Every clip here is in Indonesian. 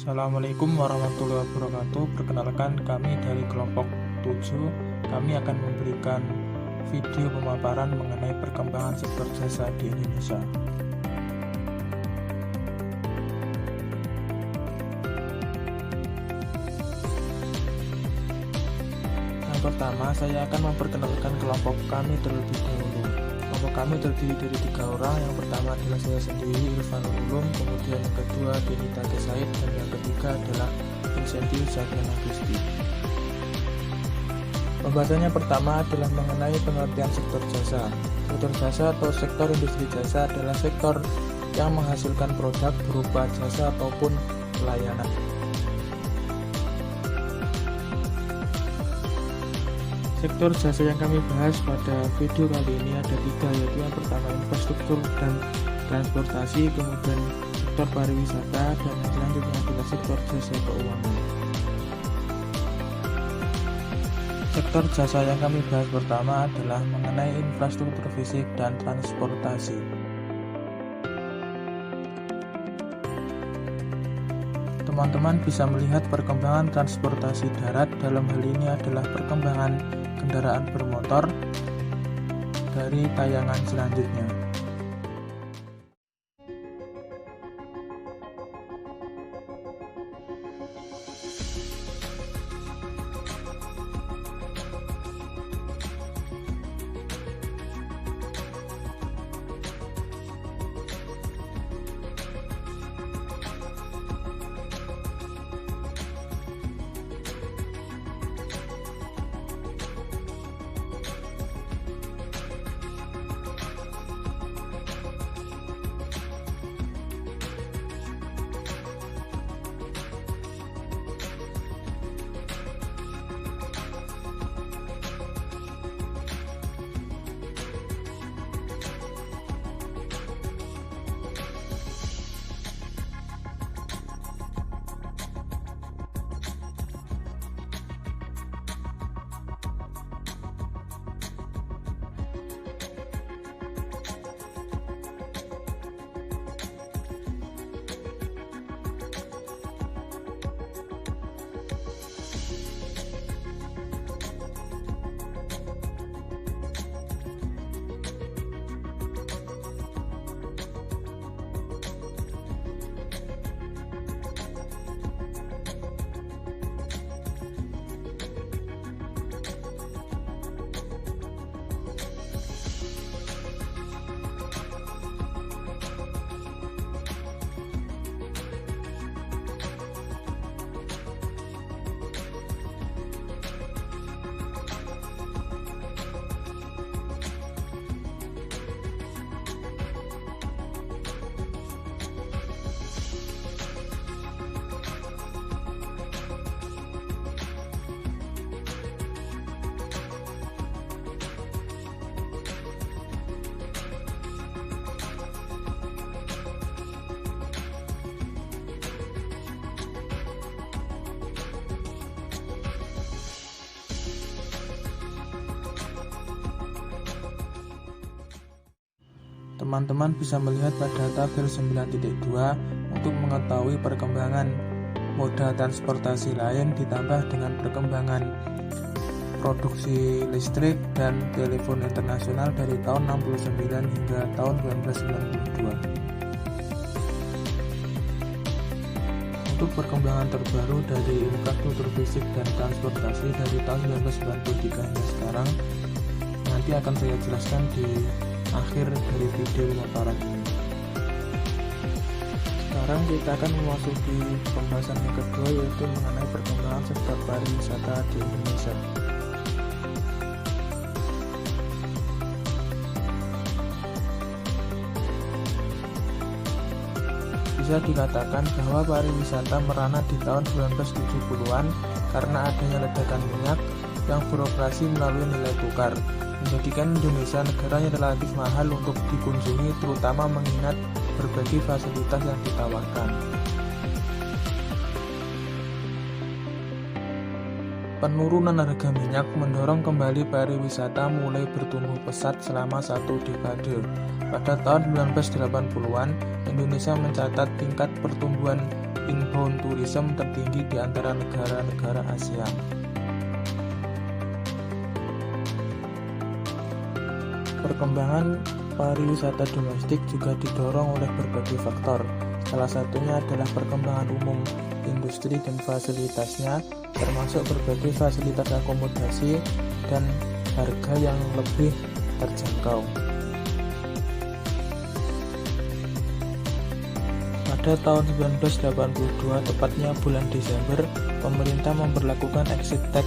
Assalamualaikum warahmatullahi wabarakatuh. Perkenalkan, kami dari kelompok 7. Kami akan memberikan video pemaparan mengenai perkembangan sektor jasa di Indonesia. Yang pertama, saya akan memperkenalkan kelompok kami terlebih dahulu. Kelompok kami terdiri dari 3 orang. Yang pertama adalah saya sendiri, Irfanul Ulum. Kemudian yang kedua, Denita Kesaid. Dan yang ketiga adalah Vincentius Zakiana Gusti. Pembahasannya pertama adalah mengenai pengertian sektor jasa. Sektor jasa atau sektor industri jasa adalah sektor yang menghasilkan produk berupa jasa ataupun pelayanan. Sektor jasa yang kami bahas pada video kali ini ada 3, yaitu yang pertama infrastruktur dan transportasi, kemudian sektor pariwisata, dan yang selanjutnya adalah sektor jasa keuangan. Sektor jasa yang kami bahas pertama adalah mengenai infrastruktur fisik dan transportasi. Teman-teman bisa melihat perkembangan transportasi darat. Dalam hal ini adalah perkembangan kendaraan bermotor dari tayangan selanjutnya. Teman-teman bisa melihat pada tabel 9.2 untuk mengetahui perkembangan moda transportasi lain ditambah dengan perkembangan produksi listrik dan telepon internasional dari tahun 69 hingga tahun 1992. Untuk perkembangan terbaru dari infrastruktur fisik dan transportasi dari tahun 1993 hingga sekarang nanti akan saya jelaskan di akhir dari video pemaparan ini. Sekarang kita akan memasuki pembahasan yang kedua, yaitu mengenai perkembangan sektor pariwisata di Indonesia. Bisa dikatakan bahwa pariwisata merana di tahun 1970-an karena adanya ledakan minyak yang beroperasi melalui nilai tukar, menjadikan Indonesia negara yang relatif mahal untuk dikunjungi, terutama mengingat berbagai fasilitas yang ditawarkan. Penurunan harga minyak mendorong kembali pariwisata mulai bertumbuh pesat selama 1 dekade. Pada tahun 1980-an, Indonesia mencatat tingkat pertumbuhan inbound tourism tertinggi di antara negara-negara Asia. Perkembangan pariwisata domestik juga didorong oleh berbagai faktor. Salah satunya adalah perkembangan umum industri dan fasilitasnya, termasuk berbagai fasilitas akomodasi dan harga yang lebih terjangkau. Pada tahun 1982, tepatnya bulan Desember, pemerintah memberlakukan exit tax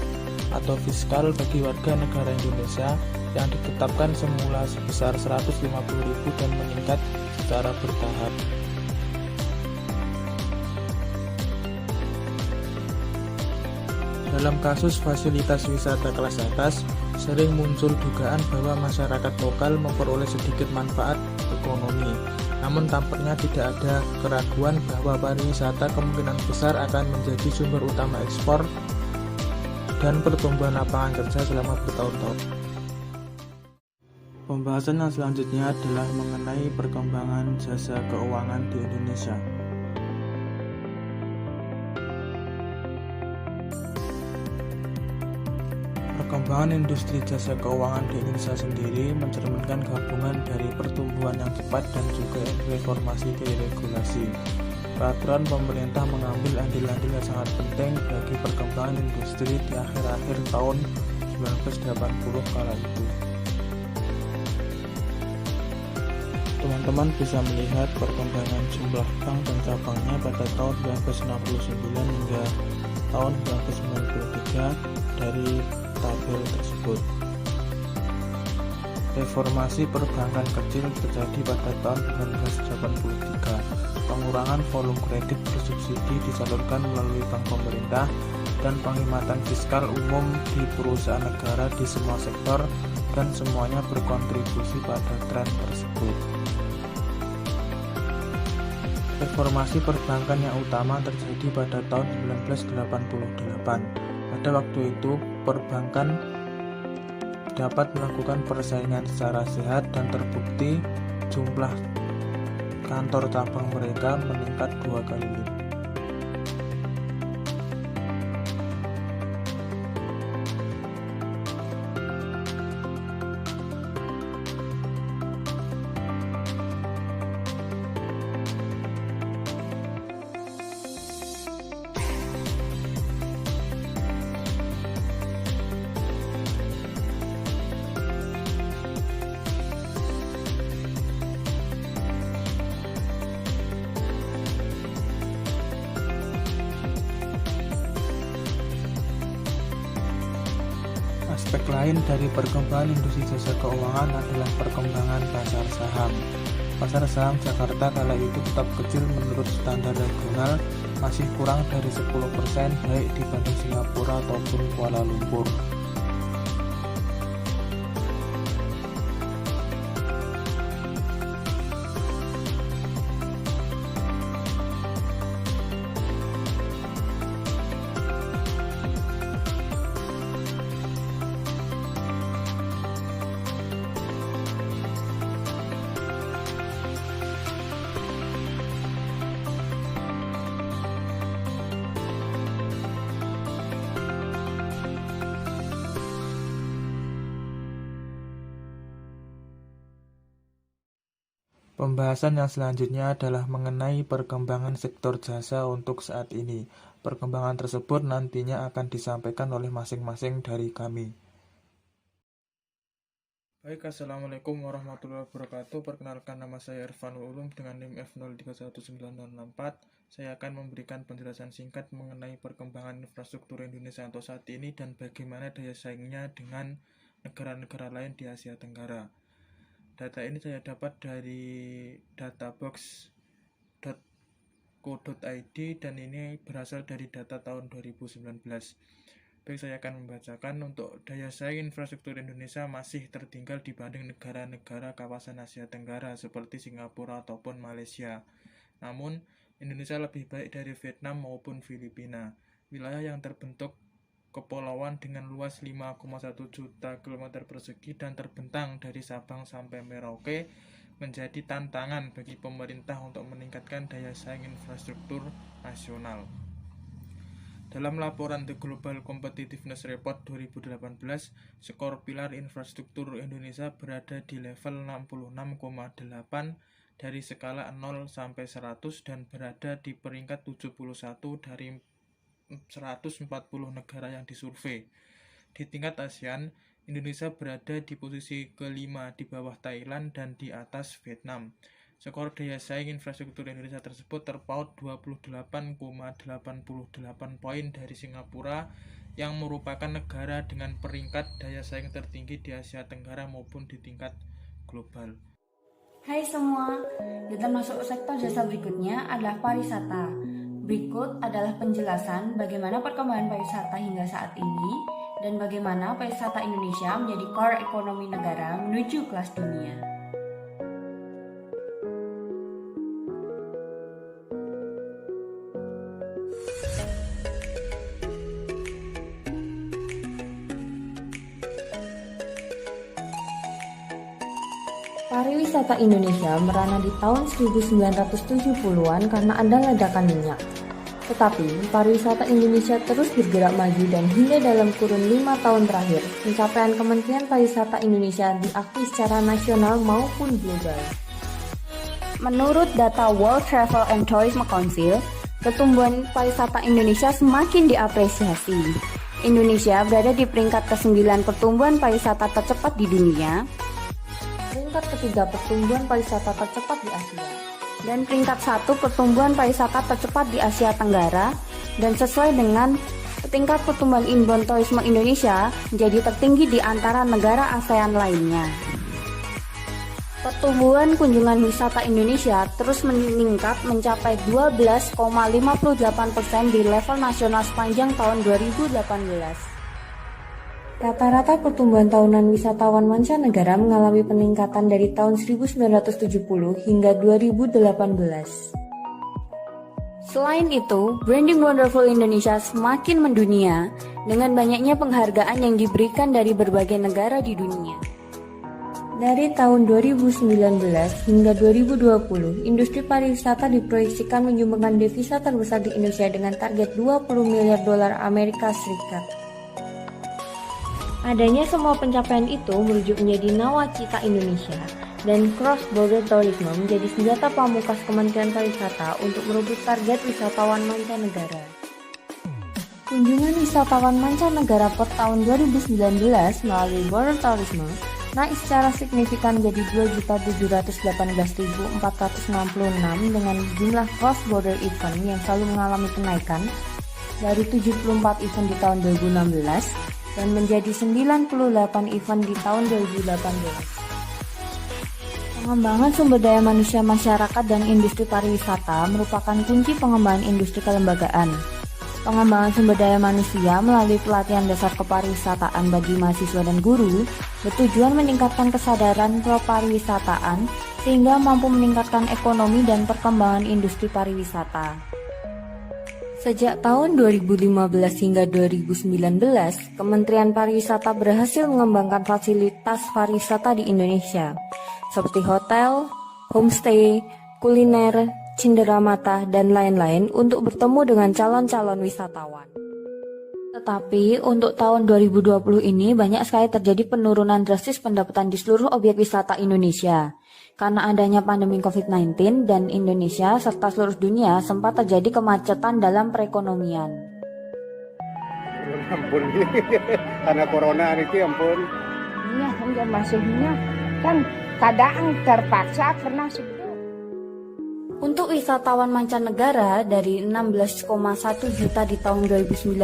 atau fiskal bagi warga negara Indonesia yang ditetapkan semula sebesar 150.000 dan meningkat secara bertahap. Dalam kasus fasilitas wisata kelas atas, sering muncul dugaan bahwa masyarakat lokal memperoleh sedikit manfaat ekonomi. Namun tampaknya tidak ada keraguan bahwa pariwisata kemungkinan besar akan menjadi sumber utama ekspor dan pertumbuhan lapangan kerja selama bertahun-tahun. Pembahasan yang selanjutnya adalah mengenai perkembangan jasa keuangan di Indonesia. Perkembangan industri jasa keuangan di Indonesia sendiri mencerminkan gabungan dari pertumbuhan yang cepat dan juga reformasi regulasi. Peraturan pemerintah mengambil andil-andil yang sangat penting bagi perkembangan industri di akhir-akhir tahun 1980 kala itu. Teman-teman bisa melihat perkembangan jumlah bank dan cabangnya pada tahun 1969 hingga tahun 1993 dari tabel tersebut. Reformasi perbankan kecil terjadi pada tahun 1983. Pengurangan volume kredit bersubsidi disalurkan melalui bank pemerintah dan penghematan fiskal umum di perusahaan negara di semua sektor, dan semuanya berkontribusi pada tren tersebut. Reformasi perbankan yang utama terjadi pada tahun 1988. Pada waktu itu, perbankan dapat melakukan persaingan secara sehat dan terbukti jumlah kantor cabang mereka meningkat 2 kali lipat. Aspek lain dari perkembangan industri jasa keuangan adalah perkembangan pasar saham. Pasar saham Jakarta kala itu tetap kecil menurut standar regional, masih kurang dari 10% baik dibanding Singapura ataupun Kuala Lumpur. Pembahasan yang selanjutnya adalah mengenai perkembangan sektor jasa untuk saat ini. Perkembangan tersebut nantinya akan disampaikan oleh masing-masing dari kami. Baik, Assalamualaikum warahmatullahi wabarakatuh. Perkenalkan, nama saya Irfanul Ulum dengan NIM F031964. Saya akan memberikan penjelasan singkat mengenai perkembangan infrastruktur Indonesia untuk saat ini dan bagaimana daya saingnya dengan negara-negara lain di Asia Tenggara. Data ini saya dapat dari databox.co.id dan ini berasal dari data tahun 2019. Baik, saya akan membacakan. Untuk daya saing infrastruktur Indonesia masih tertinggal dibanding negara-negara kawasan Asia Tenggara seperti Singapura ataupun Malaysia. Namun, Indonesia lebih baik dari Vietnam maupun Filipina. Wilayah yang terbentuk kepulauan dengan luas 5,1 juta km persegi dan terbentang dari Sabang sampai Merauke menjadi tantangan bagi pemerintah untuk meningkatkan daya saing infrastruktur nasional. Dalam laporan The Global Competitiveness Report 2018, skor pilar infrastruktur Indonesia berada di level 66,8 dari skala 0 sampai 100 dan berada di peringkat 71 dari 140 negara yang disurvei. Di tingkat ASEAN, Indonesia berada di posisi kelima di bawah Thailand dan di atas Vietnam. Skor daya saing infrastruktur Indonesia tersebut terpaut 28,88 poin dari Singapura yang merupakan negara dengan peringkat daya saing tertinggi di Asia Tenggara maupun di tingkat global. Hai semua, kita masuk sektor jasa berikutnya adalah pariwisata. Berikut adalah penjelasan bagaimana perkembangan pariwisata hingga saat ini dan bagaimana pariwisata Indonesia menjadi core ekonomi negara menuju kelas dunia. Pariwisata Indonesia merana di tahun 1970-an karena ada ledakan minyak. Tetapi, pariwisata Indonesia terus bergerak maju dan hingga dalam kurun 5 tahun terakhir, pencapaian Kementerian Pariwisata Indonesia diakui secara nasional maupun global. Menurut data World Travel and Tourism Council, pertumbuhan pariwisata Indonesia semakin diapresiasi. Indonesia berada di peringkat ke-9 pertumbuhan pariwisata tercepat di dunia, peringkat ketiga pertumbuhan pariwisata tercepat di Asia, dan peringkat 1 pertumbuhan pariwisata tercepat di Asia Tenggara, dan sesuai dengan tingkat pertumbuhan inbound tourisme Indonesia menjadi tertinggi di antara negara ASEAN lainnya. Pertumbuhan kunjungan wisata Indonesia terus meningkat mencapai 12,58% di level nasional sepanjang tahun 2018. Rata-rata pertumbuhan tahunan wisatawan mancanegara mengalami peningkatan dari tahun 1970 hingga 2018. Selain itu, branding Wonderful Indonesia semakin mendunia dengan banyaknya penghargaan yang diberikan dari berbagai negara di dunia. Dari tahun 2019 hingga 2020, industri pariwisata diproyeksikan menyumbangkan devisa terbesar di Indonesia dengan target 20 miliar dolar Amerika Serikat. Adanya semua pencapaian itu merujuk menjadi nawacita Indonesia dan cross-border tourism menjadi senjata pamungkas Kementerian Pariwisata untuk merebut target wisatawan mancanegara. Kunjungan wisatawan mancanegara per tahun 2019 melalui border tourism naik secara signifikan menjadi 2.718.466 dengan jumlah cross-border event yang selalu mengalami kenaikan dari 74 event di tahun 2016 dan menjadi 98 event di tahun 2018. Pengembangan sumber daya manusia masyarakat dan industri pariwisata merupakan kunci pengembangan industri kelembagaan. Pengembangan sumber daya manusia melalui pelatihan dasar kepariwisataan bagi mahasiswa dan guru bertujuan meningkatkan kesadaran kepariwisataan sehingga mampu meningkatkan ekonomi dan perkembangan industri pariwisata. Sejak tahun 2015 hingga 2019, Kementerian Pariwisata berhasil mengembangkan fasilitas pariwisata di Indonesia, seperti hotel, homestay, kuliner, cenderamata, dan lain-lain untuk bertemu dengan calon-calon wisatawan. Tetapi untuk tahun 2020 ini banyak sekali terjadi penurunan drastis pendapatan di seluruh objek wisata Indonesia. Karena adanya pandemi COVID-19 dan Indonesia serta seluruh dunia sempat terjadi kemacetan dalam perekonomian. Ampun, karena corona itu ampun. Iya, enggak masuknya kan kadang terpaksa karena sudah. Untuk wisatawan mancanegara dari 16,1 juta di tahun 2019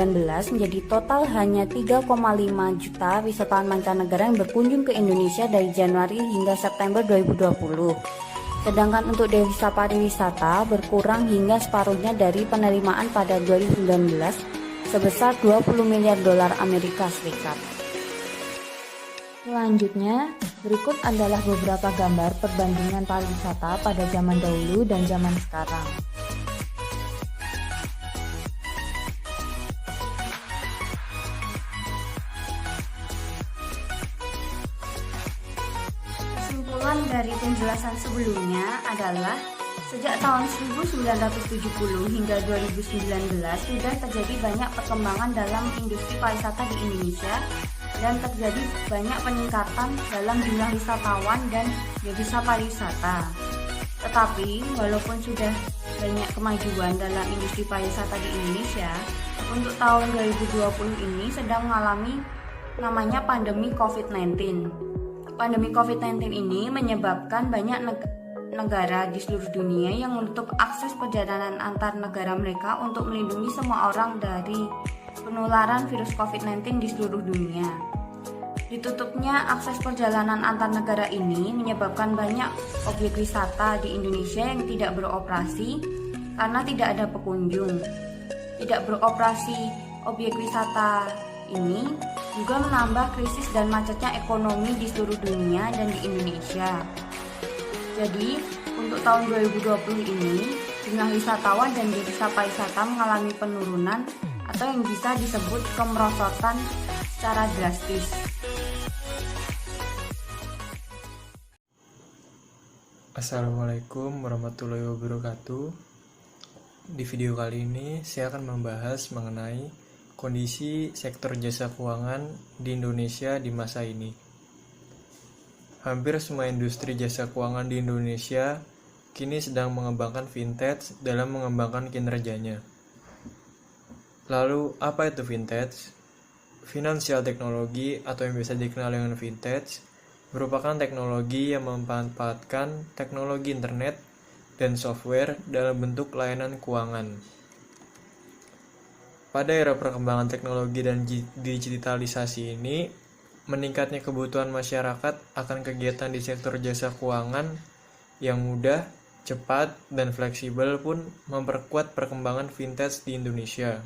menjadi total hanya 3,5 juta wisatawan mancanegara yang berkunjung ke Indonesia dari Januari hingga September 2020. Sedangkan untuk devisa pariwisata berkurang hingga separuhnya dari penerimaan pada 2019 sebesar 20 miliar dolar Amerika Serikat. Selanjutnya, berikut adalah beberapa gambar perbandingan pariwisata pada zaman dahulu dan zaman sekarang. Kesimpulan dari penjelasan sebelumnya adalah sejak tahun 1970 hingga 2019 sudah terjadi banyak perkembangan dalam industri pariwisata di Indonesia dan terjadi banyak peningkatan dalam jumlah wisatawan dan devisa pariwisata. Tetapi walaupun sudah banyak kemajuan dalam industri pariwisata di Indonesia, untuk tahun 2020 ini sedang mengalami namanya pandemi COVID-19. Pandemi COVID-19 ini menyebabkan banyak negara di seluruh dunia yang menutup akses perjalanan antar negara mereka untuk melindungi semua orang dari penularan virus COVID-19 di seluruh dunia. Ditutupnya akses perjalanan antar negara ini menyebabkan banyak objek wisata di Indonesia yang tidak beroperasi karena tidak ada pengunjung. Tidak beroperasi objek wisata ini juga menambah krisis dan macetnya ekonomi di seluruh dunia dan di Indonesia. Jadi, untuk tahun 2020 ini, jumlah wisatawan dan devisa pariwisata mengalami penurunan atau yang bisa disebut kemerosotan secara drastis. Assalamualaikum warahmatullahi wabarakatuh. Di video kali ini saya akan membahas mengenai kondisi sektor jasa keuangan di Indonesia di masa ini. Hampir semua industri jasa keuangan di Indonesia kini sedang mengembangkan vintage dalam mengembangkan kinerjanya. Lalu, apa itu vintage? Financial technology atau yang biasa dikenal dengan vintage merupakan teknologi yang memanfaatkan teknologi internet dan software dalam bentuk layanan keuangan. Pada era perkembangan teknologi dan digitalisasi ini, meningkatnya kebutuhan masyarakat akan kegiatan di sektor jasa keuangan yang mudah, cepat, dan fleksibel pun memperkuat perkembangan vintage di Indonesia.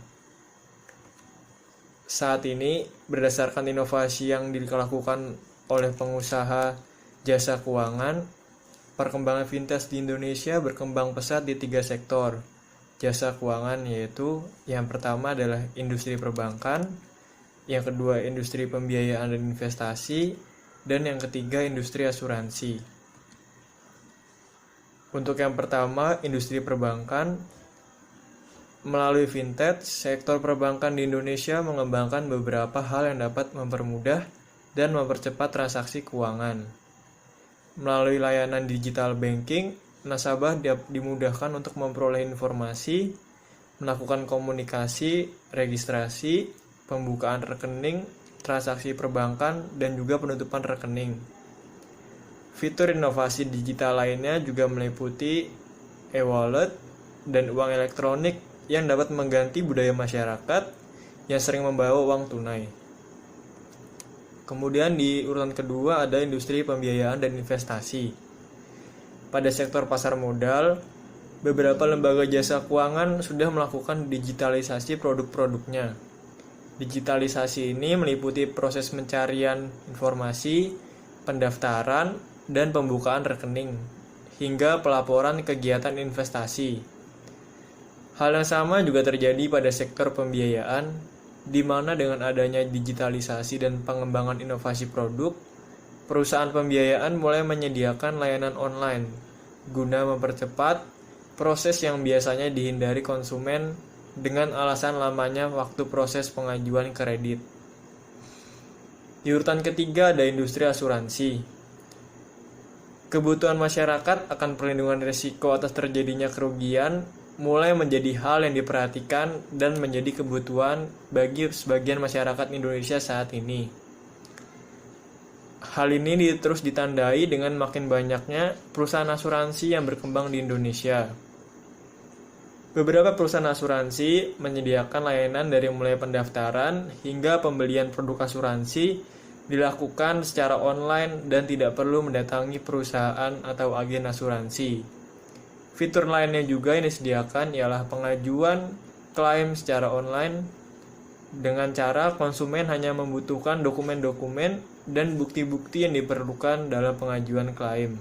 Saat ini, berdasarkan inovasi yang dilakukan oleh pengusaha jasa keuangan, perkembangan vintage di Indonesia berkembang pesat di 3 sektor jasa keuangan, yaitu yang pertama adalah industri perbankan, yang kedua industri pembiayaan dan investasi, dan yang ketiga industri asuransi. Untuk yang pertama, industri perbankan, melalui vintage, sektor perbankan di Indonesia mengembangkan beberapa hal yang dapat mempermudah dan mempercepat transaksi keuangan. Melalui layanan digital banking, nasabah dimudahkan untuk memperoleh informasi, melakukan komunikasi, registrasi, pembukaan rekening, transaksi perbankan, dan juga penutupan rekening. Fitur inovasi digital lainnya juga meliputi e-wallet dan uang elektronik yang dapat mengganti budaya masyarakat yang sering membawa uang tunai. Kemudian di urutan kedua ada industri pembiayaan dan investasi. Pada sektor pasar modal, beberapa lembaga jasa keuangan sudah melakukan digitalisasi produk-produknya. Digitalisasi ini meliputi proses pencarian informasi, pendaftaran, dan pembukaan rekening, hingga pelaporan kegiatan investasi. Hal yang sama juga terjadi pada sektor pembiayaan, di mana dengan adanya digitalisasi dan pengembangan inovasi produk, perusahaan pembiayaan mulai menyediakan layanan online guna mempercepat proses yang biasanya dihindari konsumen dengan alasan lamanya waktu proses pengajuan kredit. Di urutan ketiga ada industri asuransi. Kebutuhan masyarakat akan perlindungan risiko atas terjadinya kerugian mulai menjadi hal yang diperhatikan dan menjadi kebutuhan bagi sebagian masyarakat Indonesia saat ini. Hal ini terus ditandai dengan makin banyaknya perusahaan asuransi yang berkembang di Indonesia. Beberapa perusahaan asuransi menyediakan layanan dari mulai pendaftaran hingga pembelian produk asuransi dilakukan secara online dan tidak perlu mendatangi perusahaan atau agen asuransi. Fitur lainnya juga yang disediakan ialah pengajuan klaim secara online dengan cara konsumen hanya membutuhkan dokumen-dokumen dan bukti-bukti yang diperlukan dalam pengajuan klaim.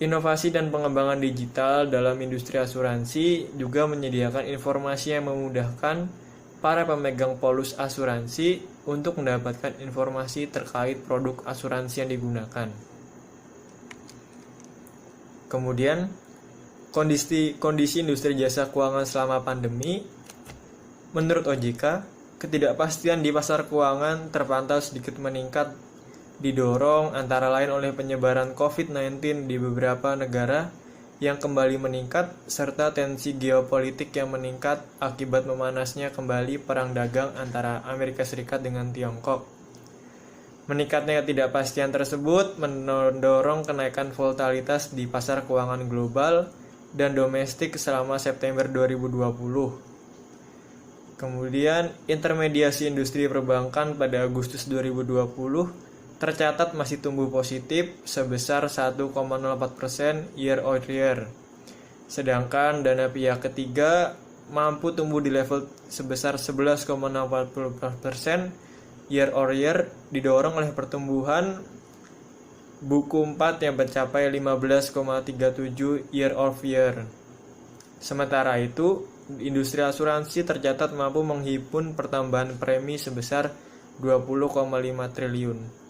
Inovasi dan pengembangan digital dalam industri asuransi juga menyediakan informasi yang memudahkan para pemegang polis asuransi untuk mendapatkan informasi terkait produk asuransi yang digunakan. Kemudian kondisi industri jasa keuangan selama pandemi. Menurut OJK, ketidakpastian di pasar keuangan terpantau sedikit meningkat, didorong antara lain oleh penyebaran COVID-19 di beberapa negara yang kembali meningkat, serta tensi geopolitik yang meningkat akibat memanasnya kembali perang dagang antara Amerika Serikat dengan Tiongkok. Meningkatnya ketidakpastian tersebut mendorong kenaikan volatilitas di pasar keuangan global dan domestik selama September 2020. Kemudian, intermediasi industri perbankan pada Agustus 2020 tercatat masih tumbuh positif sebesar 1,04% year-over-year. Sedangkan dana pihak ketiga mampu tumbuh di level sebesar 11,40% year-over-year, didorong oleh pertumbuhan buku 4 yang mencapai 15,37 year-over-year. Sementara itu, industri asuransi tercatat mampu menghimpun pertambahan premi sebesar 20,5 triliun.